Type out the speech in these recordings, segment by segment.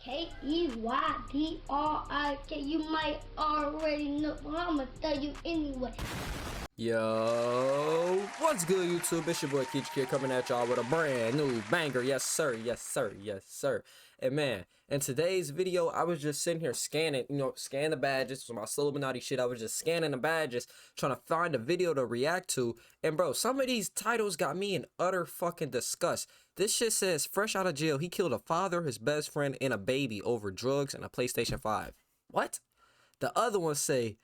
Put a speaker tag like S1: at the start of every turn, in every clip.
S1: Keydrik. You might already know, but I'ma tell you anyway.
S2: Yo, what's good, YouTube? It's your boy keydrik coming at y'all with a brand new banger. Yes, sir. Yes, sir. Yes, sir. And man, in today's video, I was just sitting here scanning, scan the badges. So my Illuminati shit, I was just scanning the badges, trying to find a video to react to. And bro, some of these titles got me in utter fucking disgust. This shit says, fresh out of jail, he killed a father, his best friend, and a baby over drugs and a PlayStation 5. What? The other ones say,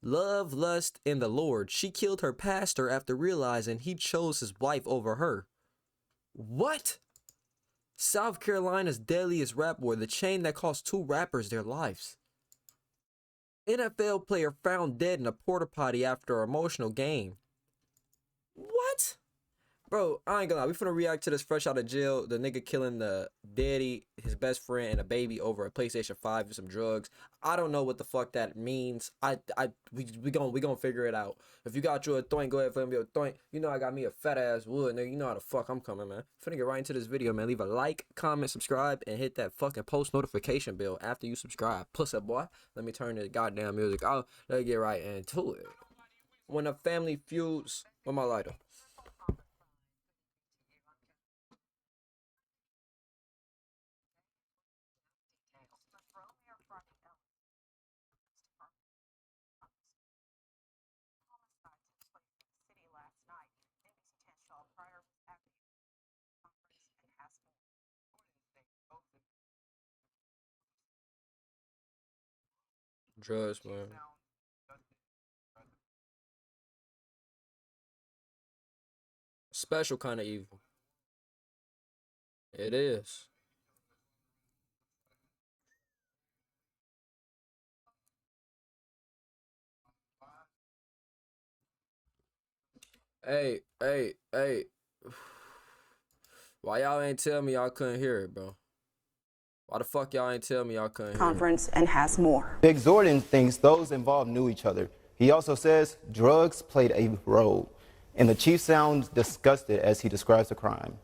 S2: love, lust, and the Lord. She killed her pastor after realizing he chose his wife over her. What? South Carolina's deadliest rap war, the chain that cost 2 rappers their lives. NFL player found dead in a porta potty after an emotional game. What? Bro, I ain't gonna lie, we finna react to this fresh out of jail, the nigga killing the daddy, his best friend, and a baby over a PlayStation 5 and some drugs. I don't know what the fuck that means. We gonna figure it out. If you got you a thoink, go ahead and me a thoink. You know I got me a fat ass wood, nigga. You know how the fuck I'm coming, man. Finna get right into this video, man. Leave a like, comment, subscribe, and hit that fucking post notification bell after you subscribe. Pussy boy. Let me turn this goddamn music out. Let's get right into it. When a family feuds with my lighter. Drugs, man. Special kind of evil. It is. Hey. Why y'all ain't tell me y'all couldn't hear it, bro? Why the fuck y'all ain't tell me y'all couldn't hear it?
S3: Conference and has more.
S4: Exhorting thinks those involved knew each other. He also says drugs played a role. And the chief sounds disgusted as he describes the crime.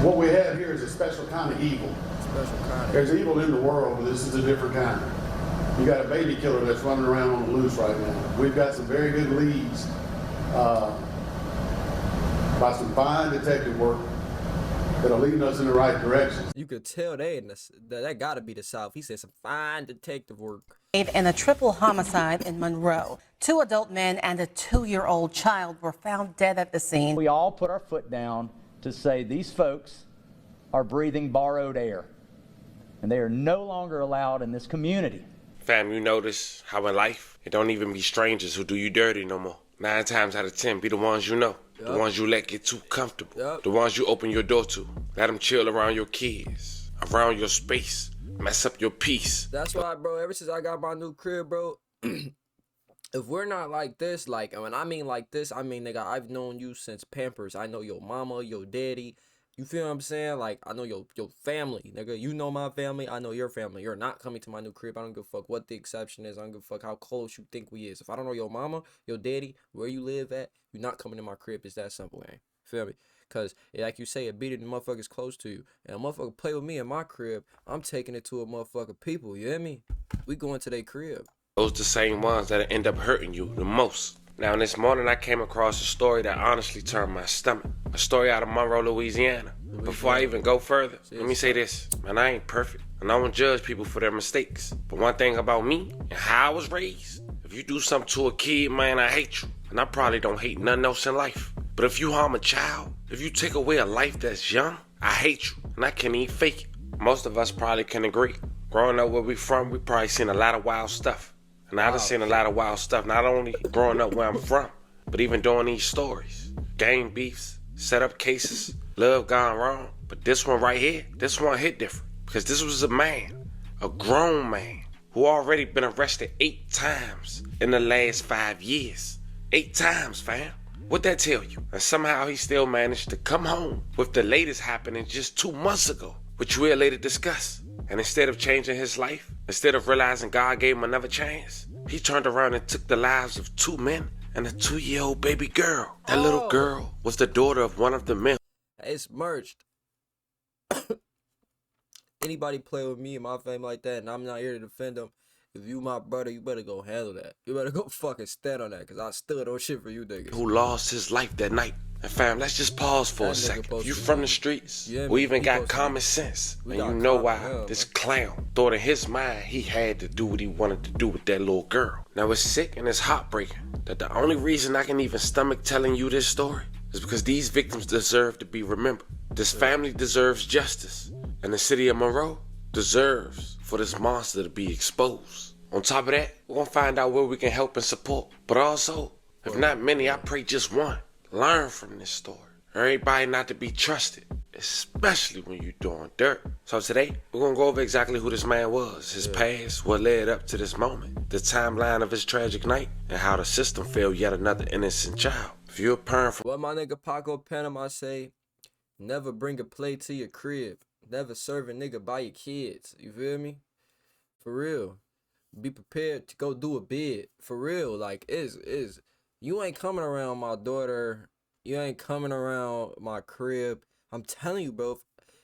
S5: What we have here is a special kind of evil.
S2: Special kind.
S5: There's evil in the world, but this is a different kind. You got a baby killer that's running around on the loose right now. We've got some very good leads by some fine detective work that are leading us in the right direction.
S2: You could tell they in that gotta be the South. He said some fine detective work.
S3: In a triple homicide in Monroe, 2 adult men and a 2-year-old child were found dead at the scene.
S6: We all put our foot down to say these folks are breathing borrowed air, and they are no longer allowed in this community.
S7: Fam, you notice how in life, it don't even be strangers who do you dirty no more. 9 times out of 10 be the ones you know. Yep. The ones you let get too comfortable. Yep. The ones you open your door to. Let them chill around your kids, around your space, mess up your peace.
S2: That's why, bro, ever since I got my new crib, bro, if we're not like this, like, when I mean like this, I mean, nigga, I've known you since Pampers. I know your mama, your daddy. You feel what I'm saying? Like, I know your family, nigga. You know my family. I know your family. You're not coming to my new crib. I don't give a fuck what the exception is. I don't give a fuck how close you think we is. If I don't know your mama, your daddy, where you live at, you're not coming to my crib. It's that simple, man. Feel me? Because, like you say, it beat it the motherfuckers close to you. And a motherfucker play with me in my crib, I'm taking it to a motherfucker people. You hear me? We going to their crib.
S7: Those the same ones that end up hurting you the most. Now, this morning I came across a story that honestly turned my stomach. A story out of Monroe, Louisiana. Before I even go further, let me say this. Man, I ain't perfect, and I don't judge people for their mistakes. But one thing about me and how I was raised, if you do something to a kid, man, I hate you. And I probably don't hate nothing else in life. But if you harm a child, if you take away a life that's young, I hate you. And I can't even fake it. Most of us probably can agree. Growing up where we from, we probably seen a lot of wild stuff. And I've seen a lot of wild stuff, not only growing up where I'm from, but even doing these stories. Gang beefs, set up cases, love gone wrong. But this one right here, this one hit different. Because this was a man, a grown man, who already been arrested 8 times in the last 5 years. 8 times, fam. What'd that tell you? And somehow he still managed to come home with the latest happening just 2 months ago, which we'll later discuss. And instead of changing his life, instead of realizing God gave him another chance, he turned around and took the lives of 2 men and a 2-year-old baby girl. That little girl was the daughter of one of the men.
S2: It's merged. anybody play with me and my family like that, and I'm not here to defend them, if you my brother, you better go handle that. You better go fucking stand on that, because I still don't shit for you niggas.
S7: Who lost his life that night. And fam, let's just pause for a second. If you from the streets, we even got common sense. And you know why this clown thought in his mind he had to do what he wanted to do with that little girl. Now it's sick and it's heartbreaking that the only reason I can even stomach telling you this story is because these victims deserve to be remembered. This family deserves justice. And the city of Monroe deserves for this monster to be exposed. On top of that, we're gonna find out where we can help and support. But also, if not many, I pray just one. Learn from this story. Everybody not to be trusted, especially when you're doing dirt. So today, we're gonna go over exactly who this man was, his past, what led up to this moment, the timeline of his tragic night, and how the system failed yet another innocent child. If you're a parent from
S2: what my nigga Paco Panama say, never bring a plate to your crib. Never serve a nigga by your kids. You feel me? For real. Be prepared to go do a bid. For real. Like, you ain't coming around my daughter. You ain't coming around my crib. I'm telling you, bro.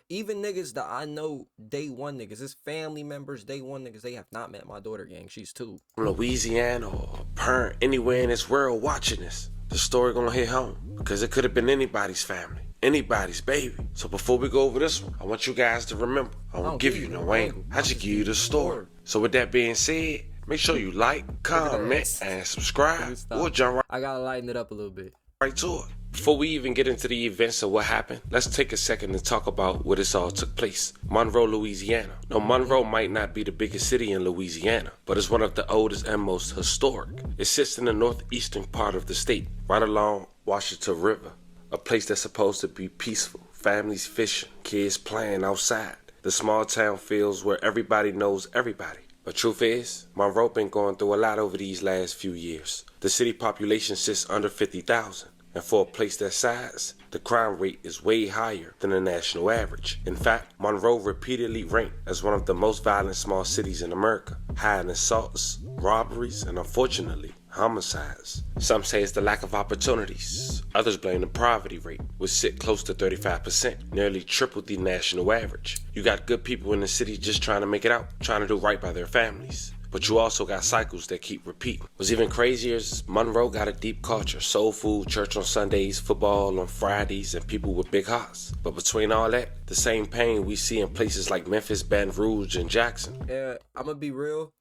S2: Even niggas that I know day one niggas, his family members, day one niggas, they have not met my daughter, gang. She's 2.
S7: Louisiana or a parent anywhere in this world watching this, the story gonna hit home. Because it could have been anybody's family, anybody's baby. So before we go over this one, I want you guys to remember, I won't give you no angle. I just give you the story. So with that being said, make sure you like, comment, and subscribe. We'll jump
S2: I gotta lighten it up a little bit.
S7: right to it. Before we even get into the events of what happened, let's take a second to talk about where this all took place. Monroe, Louisiana. Now, Monroe might not be the biggest city in Louisiana, but it's one of the oldest and most historic. It sits in the northeastern part of the state, right along Washington River, a place that's supposed to be peaceful. Families fishing, kids playing outside. The small town feels where everybody knows everybody. But truth is, Monroe been going through a lot over these last few years. The city population sits under 50,000. And for a place that size, the crime rate is way higher than the national average. In fact, Monroe repeatedly ranked as one of the most violent small cities in America, high in assaults, robberies, and unfortunately, homicides. Some say it's the lack of opportunities. Others blame the poverty rate, which sit close to 35%, nearly triple the national average. You got good people in the city just trying to make it out, trying to do right by their families. But you also got cycles that keep repeating. What's even crazier is Monroe got a deep culture. Soul food, church on Sundays, football on Fridays, and people with big hearts. But between all that, the same pain we see in places like Memphis, Baton Rouge, and Jackson.
S2: Yeah, I'm gonna be real.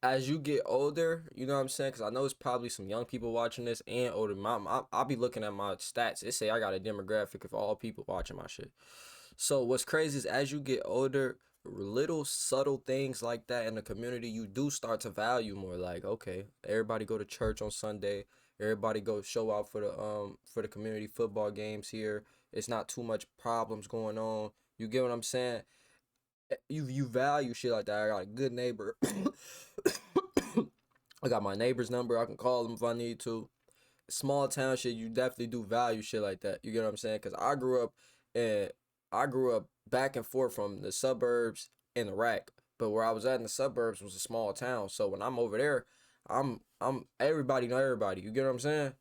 S2: As you get older, you know what I'm saying? Because I know it's probably some young people watching this and older. I'll be looking at my stats. It say I got a demographic of all people watching my shit. So what's crazy is as you get older, little subtle things like that in the community, you do start to value more. Like, okay, everybody go to church on Sunday. Everybody go show out for the community football games here. It's not too much problems going on. You get what I'm saying? You value shit like that. I got a good neighbor. I got my neighbor's number. I can call them if I need to. Small town shit, you definitely do value shit like that. You get what I'm saying? Because I grew up back and forth from the suburbs and the rack. But where I was at in the suburbs was a small town. So when I'm over there, I'm everybody know everybody. You get what I'm saying?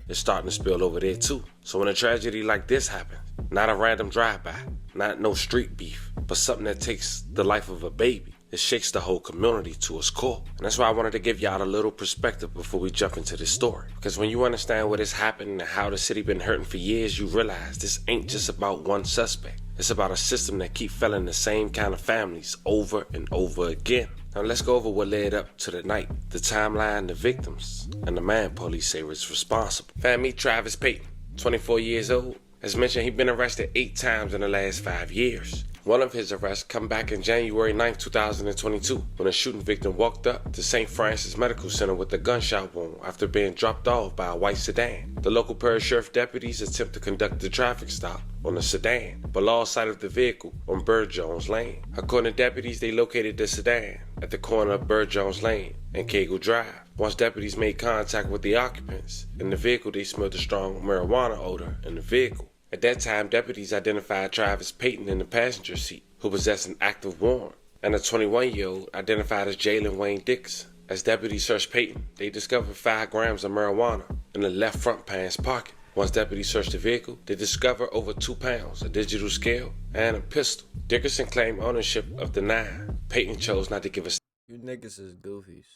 S7: It's starting to spill over there too. So when a tragedy like this happens, not a random drive-by, not no street beef, but something that takes the life of a baby, it shakes the whole community to its core. And that's why I wanted to give y'all a little perspective before we jump into this story. Because when you understand what has happened and how the city been hurting for years, you realize this ain't just about one suspect. It's about a system that keep failing the same kind of families over and over again. Now let's go over what led up to the night, the timeline, the victims, and the man police say was responsible. Meet Travis Payton, 24 years old. As mentioned, he's been arrested 8 times in the last 5 years. One of his arrests come back in January 9, 2022, when a shooting victim walked up to St. Francis Medical Center with a gunshot wound after being dropped off by a white sedan. The local parish sheriff deputies attempt to conduct the traffic stop on the sedan, but lost sight of the vehicle on Bird Jones Lane. According to deputies, they located the sedan at the corner of Bird Jones Lane and Cagle Drive. Once deputies made contact with the occupants in the vehicle, they smelled a strong marijuana odor in the vehicle. At that time, deputies identified Travis Payton in the passenger seat, who possessed an active warrant, and a 21-year-old identified as Jalen Wayne Dix. As deputies searched Payton, they discovered 5 grams of marijuana in the left front pants pocket. Once deputies searched the vehicle, they discovered over 2 pounds, a digital scale, and a pistol. Dickerson claimed ownership of the 9. Peyton chose not to give a...
S2: You niggas is goofies.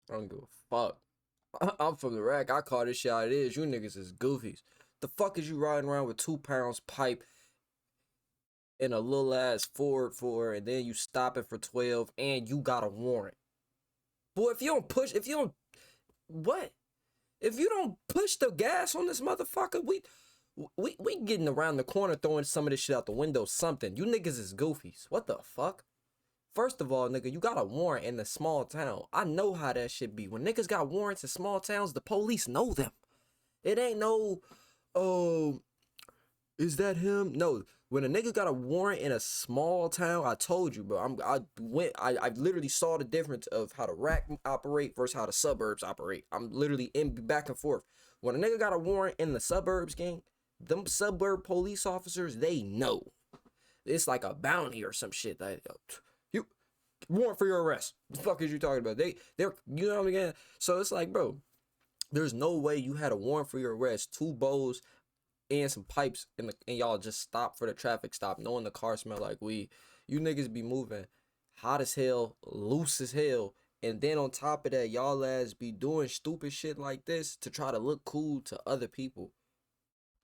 S2: I don't give a fuck. I'm from the rack. I call this shit how it is. You niggas is goofies. The fuck is you riding around with 2 pounds pipe in a little ass Ford and then you stop it for 12 and you got a warrant? Boy, if you don't push the gas on this motherfucker, we getting around the corner throwing some of this shit out the window, something. You niggas is goofies. What the fuck? First of all, nigga, you got a warrant in a small town. I know how that shit be. When niggas got warrants in small towns, the police know them. It ain't no, oh, is that him? No. When a nigga got a warrant in a small town, I told you, bro. I literally saw the difference of how the rack operate versus how the suburbs operate. I'm literally in back and forth. When a nigga got a warrant in the suburbs, gang, them suburb police officers, they know. It's like a bounty or some shit. You warrant for your arrest. The fuck is you talking about? They're, you know what I'm saying? So it's like, bro, there's no way you had a warrant for your arrest, 2 bows and some pipes, and y'all just stop for the traffic stop, knowing the car smell like weed. You niggas be moving hot as hell, loose as hell, and then on top of that, y'all ass be doing stupid shit like this to try to look cool to other people.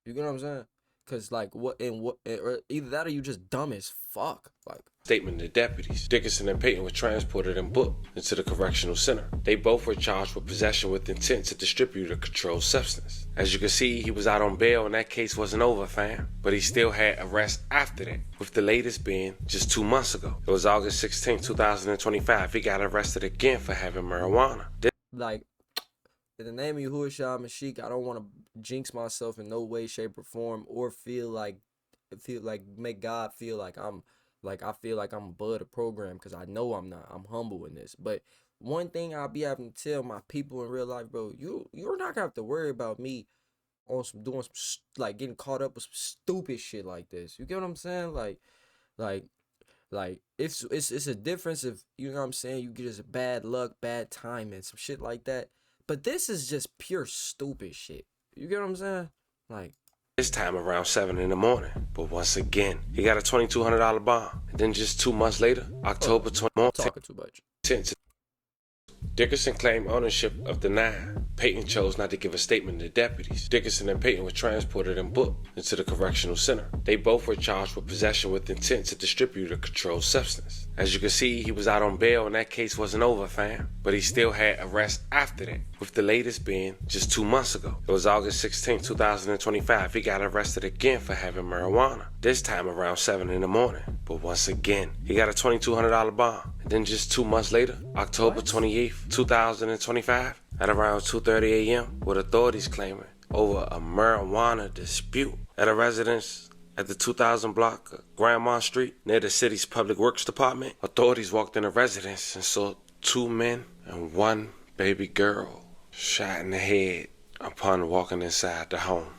S2: You get what I'm saying? Cause like or either that or you just dumb as fuck. Like,
S7: statement to deputies. Dickerson and Peyton were transported and booked into the correctional center. They both were charged with possession with intent to distribute a controlled substance. As you can see, he was out on bail and that case wasn't over, fam. But he still had arrests after that, with the latest being just 2 months ago. It was August 16, 2025. He got arrested again for having marijuana.
S2: Like, in the name of Yahushua Mashiach, I don't want to jinx myself in no way, shape, or form, or make God feel like I feel like I'm above the program, because I know I'm not. I'm humble in this. But one thing I'll be having to tell my people in real life, bro, you're not gonna have to worry about me on doing some like getting caught up with some stupid shit like this. You get what I'm saying? Like it's a difference if, you know what I'm saying, you get just bad luck, bad timing, some shit like that. But this is just pure stupid shit. You get what I'm saying? Like,
S7: this time around 7 in the morning. But once again, he got a $2,200 bond. And then just 2 months later, October 20th.
S2: Talking too much.
S7: Dickerson claimed ownership of the 9. Peyton chose not to give a statement to deputies. Dickerson and Peyton were transported and booked into the correctional center. They both were charged with possession with intent to distribute a controlled substance. As you can see, he was out on bail and that case wasn't over, fam. But he still had arrests after that, with the latest being just 2 months ago. It was August 16, 2025. He got arrested again for having marijuana. This time around 7 in the morning. But once again, he got a $2,200 bond. And then just 2 months later, October 28th, 2025, at around 2:30 a.m., with authorities claiming over a marijuana dispute at a residence at the 2000 block of Grandmont Street near the city's public works department. Authorities walked in the residence and saw 2 men and 1 baby girl shot in the head upon walking inside the home.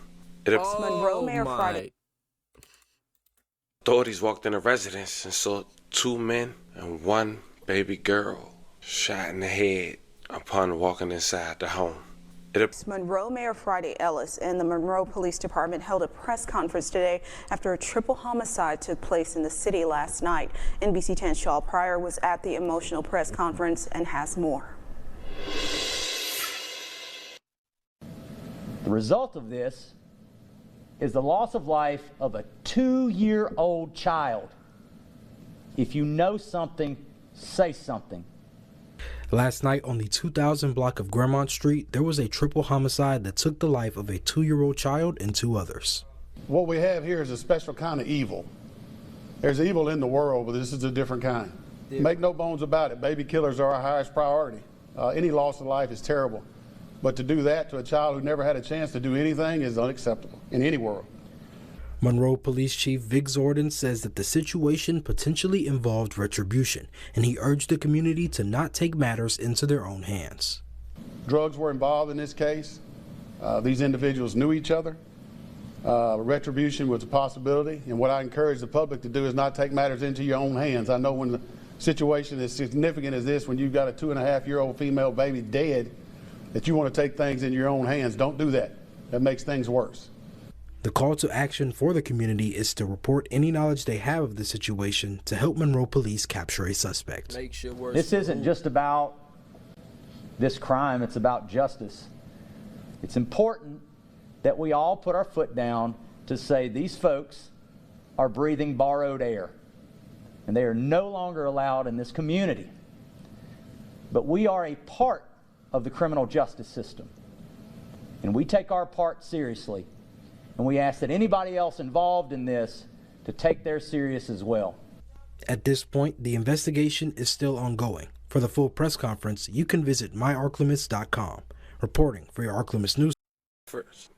S8: Monroe Mayor Friday.
S7: Authorities walked in the residence and saw 2 men and 1 baby girl shot in the head upon walking inside the home.
S8: Monroe Mayor Friday Ellis and the Monroe Police Department held a press conference today after a triple homicide took place in the city last night. NBC 10's Shaw Pryor was at the emotional press conference and has more.
S6: The result of this is the loss of life of a 2-year-old child. If you know something, say something.
S9: Last night on the 2000 block of Grandmont Street, there was a triple homicide that took the life of a 2-year-old child and 2 others.
S5: What we have here is a special kind of evil. There's evil in the world, but this is a different kind. Yeah. Make no bones about it, baby killers are our highest priority. Any loss of life is terrible. But to do that to a child who never had a chance to do anything is unacceptable in any world.
S9: Monroe Police Chief Vic Zordon says that the situation potentially involved retribution, and he urged the community to not take matters into their own hands.
S5: Drugs were involved in this case. These individuals knew each other. Retribution was a possibility, and what I encourage the public to do is not take matters into your own hands. I know when the situation is significant as this, when you've got a 2.5-year-old female baby dead, that you want to take things in your own hands. Don't do that. that makes things worse.
S9: The call to action for the community is to report any knowledge they have of the situation to help Monroe police capture a suspect.
S2: Make shit worse.
S6: This isn't just about this crime, it's about justice. It's important that we all put our foot down to say these folks are breathing borrowed air, and they are no longer allowed in this community. But we are a part of the criminal justice system, and we take our part seriously, and we ask that anybody else involved in this to take theirs serious as well.
S9: At this point, the investigation is still ongoing. For the full press conference, you can visit myarklamists.com. Reporting for your Arklamis News.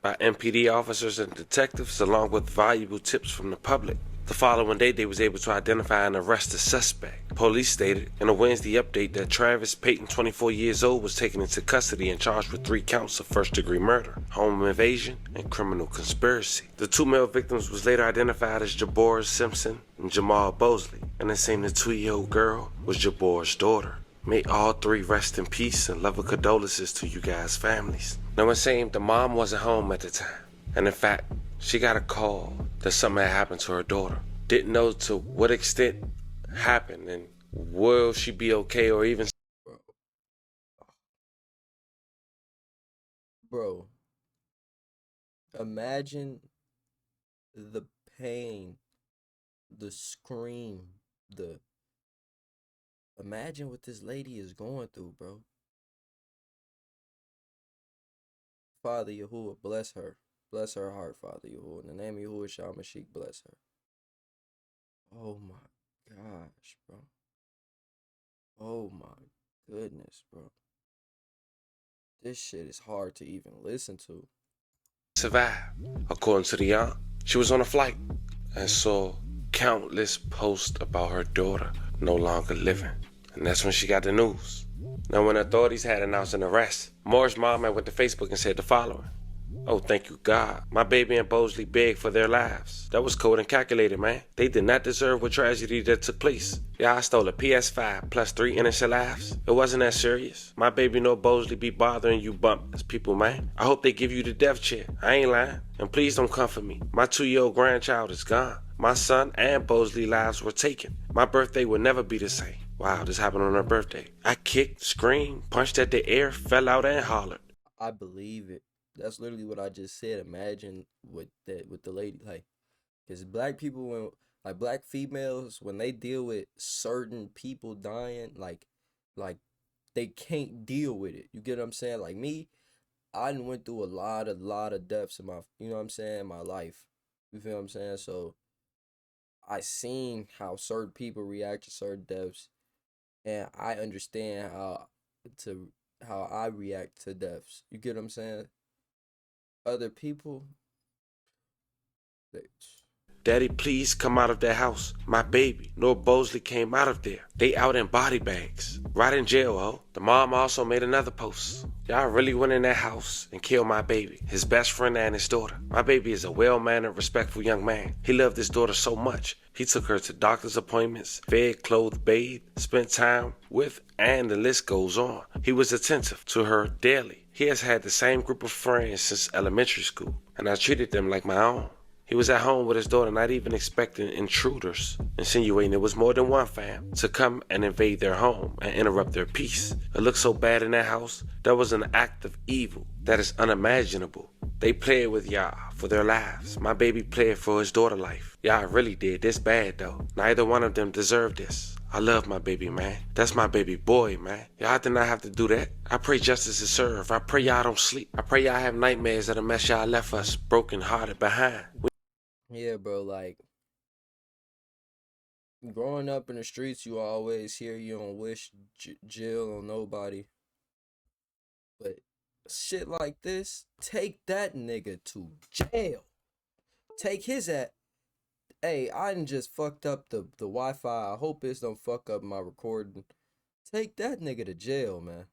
S7: By MPD officers and detectives, along with valuable tips from the public. The following day, they was able to identify and arrest the suspect. Police stated in a Wednesday update that Travis Payton, 24 years old, was taken into custody and charged with 3 counts of first-degree murder, home invasion, and criminal conspiracy. The 2 male victims was later identified as Jabor Simpson and Jamal Bosley, and it seemed the 2-year-old girl was Jabor's daughter. May all 3 rest in peace and love and condolences to you guys' families. Now, it seemed the mom wasn't home at the time, and in fact, she got a call that something had happened to her daughter. Didn't know to what extent happened and will she be okay or even...
S2: Bro, imagine the pain, the scream, imagine what this lady is going through, bro. Father Yahuwah, bless her. Bless her heart, Father Yahuwah. In the name of Yahuwah Shah Mashiach, bless her. Oh my gosh, bro. Oh my goodness, bro. This shit is hard to even listen to.
S7: Survived. According to the aunt, she was on a flight and saw countless posts about her daughter no longer living. And that's when she got the news. Now, when authorities had announced an arrest, Moore's mom had went to Facebook and said the following. Oh, thank you, God. My baby and Bosley begged for their lives. That was cold and calculated, man. They did not deserve what tragedy that took place. Yeah, I stole a PS5 plus 3 innocent lives. It wasn't that serious. My baby nor Bosley be bothering you bump people, man. I hope they give you the death chair. I ain't lying. And please don't comfort me. My 2-year-old grandchild is gone. My son and Bosley lives were taken. My birthday will never be the same. Wow, this happened on her birthday. I kicked, screamed, punched at the air, fell out, and hollered.
S2: I believe it. That's literally what I just said. Imagine with the lady, like, because black people, like black females, when they deal with certain people dying, like they can't deal with it. You get what I'm saying? Like me, I done went through a lot of deaths in my, you know what I'm saying, my life. You feel what I'm saying? So I seen how certain people react to certain deaths, and I understand how I react to deaths. You get what I'm saying? Other people,
S7: Daddy, please come out of that house. My baby, nor Bosley came out of there. They out in body bags. Right in jail, oh. The mom also made another post. Y'all really went in that house and killed my baby, his best friend and his daughter. My baby is a well-mannered, respectful young man. He loved his daughter so much. He took her to doctor's appointments, fed, clothed, bathed, spent time with, and the list goes on. He was attentive to her daily. He has had the same group of friends since elementary school, and I treated them like my own. He was at home with his daughter, not even expecting intruders, insinuating it was more than one fam, to come and invade their home and interrupt their peace. It looked so bad in that house. That was an act of evil that is unimaginable. They played with y'all for their lives. My baby played for his daughter's life. Y'all really did this bad, though. Neither one of them deserved this. I love my baby, man. That's my baby boy, man. Y'all did not have to do that. I pray justice is served. I pray y'all don't sleep. I pray y'all have nightmares that a mess y'all left us broken-hearted behind.
S2: yeah, bro, like, growing up in the streets, you always hear you don't wish jail on nobody. But shit like this, take that nigga to jail. Take his at. Hey, I done just fucked up the Wi-Fi. I hope this don't fuck up my recording. Take that nigga to jail, man.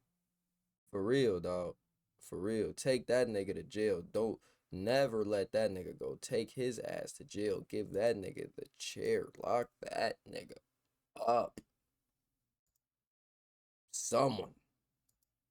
S2: For real, dog. For real. Take that nigga to jail. Don't never let that nigga go. Take his ass to jail. Give that nigga the chair. Lock that nigga up. Someone.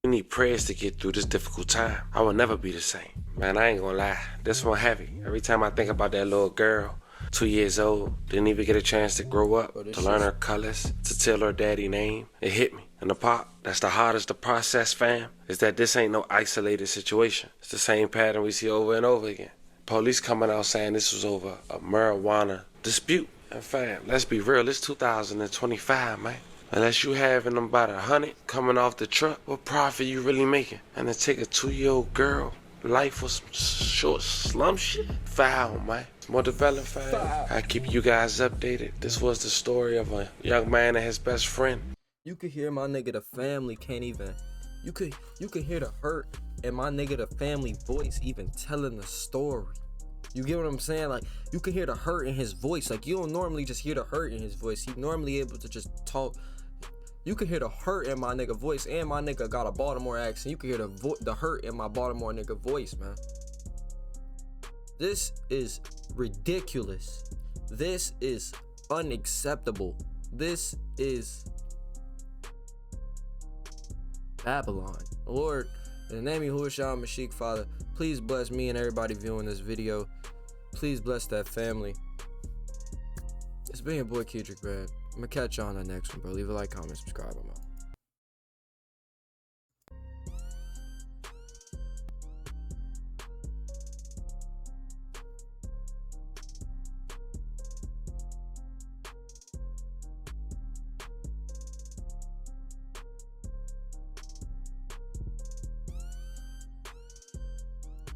S7: We need prayers to get through this difficult time. I will never be the same. Man, I ain't gonna lie. This one heavy. Every time I think about that little girl, 2 years old, didn't even get a chance to grow up, to learn her colors, to tell her daddy name, it hit me. And the part that's the hardest to process, fam, is that this ain't no isolated situation. It's the same pattern we see over and over again. Police coming out saying this was over a marijuana dispute. And fam, let's be real, it's 2025, man. Unless you having them about 100 coming off the truck, what profit you really making? And to take a 2-year-old girl life for some short slum shit? Foul, man. More development, fam. I keep you guys updated. This was the story of a young man and his best friend.
S2: You could hear my nigga the family can't even. You could hear the hurt in my nigga the family voice even telling the story. You get what I'm saying? Like, you can hear the hurt in his voice. Like, you don't normally just hear the hurt in his voice. He normally able to just talk. You can hear the hurt in my nigga voice, and my nigga got a Baltimore accent. You can hear the hurt in my Baltimore nigga voice, man. This is ridiculous. This is unacceptable. This is Babylon. Lord, in the name of Yahushua Mashiach, Father, please bless me and everybody viewing this video. Please bless that family. It's been your boy keydrik, man. I'm gonna catch you on the next one, bro. Leave a like, comment, subscribe. I'm out.